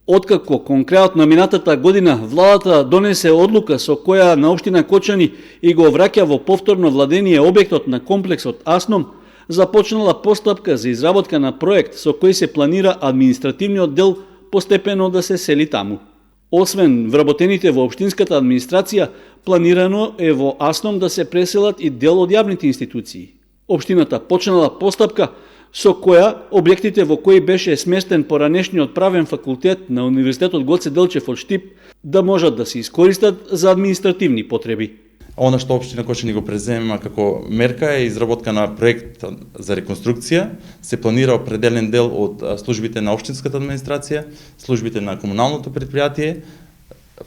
Откако конкретно минатата година владата донесе одлука со која на општина Кочани и го враќа во повторно владение објектот на комплексот Асном, започнала постапка за изработка на проект со кој се планира административниот дел постепено да се сели таму. Освен вработените во општинската администрација, планирано е во Асном да се преселат и дел од јавните институции. Општината почнала постапка со која објектите во кои беше сместен поранешниот правен факултет на Универзитетот Гоце Делчев од Штип да можат да се искористат за административни потреби. Она што општина Кочани го презема како мерка е изработка на проект за реконструкција. Се планира определен дел од службите на општинската администрација, службите на комуналното предпријатие,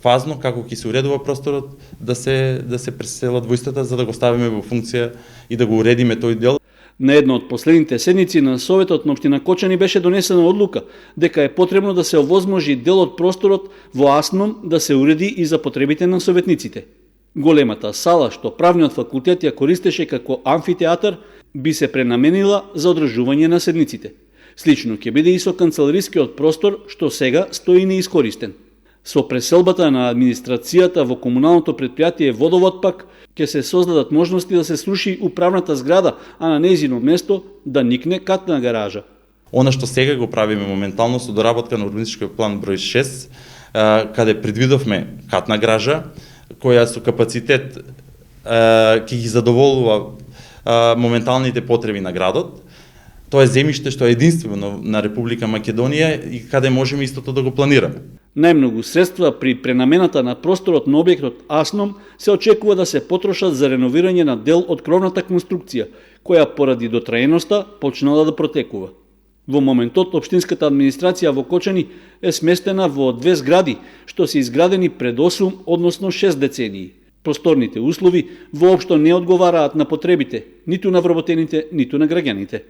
фазно како ќе се уредува просторот да се преселат во истата за да го ставиме во функција и да го уредиме тој дел. На една од последните седници на Советот на општина Кочани беше донесена одлука дека е потребно да се овозможи дел од просторот во Асном да се уреди и за потребите на советниците. Големата сала што правниот факултет ја користеше како амфитеатар би се пренаменила за одржување на седниците. Слично ќе биде и со канцеларискиот простор што сега стои неискористен. Со преселбата на администрацијата во комуналното предпријатие Водовод пак ќе се создадат можности да се сруши управната зграда, а на нејзино место да никне катна гаража. Она што сега го правиме моментално со доработка на урбанистичкиот план број 6, каде предвидовме катна гаража, која со капацитет ќе ги задоволува моменталните потреби на градот. Тоа е земјиште што е единствено на Република Македонија и каде можеме истото да го планираме. Најмногу средства при пренамената на просторот на објектот Асном се очекува да се потрошат за реновирање на дел од кровната конструкција, која поради дотраеноста почнала да протекува. Во моментот, општинската администрација во Кочани е сместена во две згради, што се изградени пред 8, односно 6 децении. Просторните услови воопшто не одговараат на потребите, ниту на вработените, ниту на граѓаните.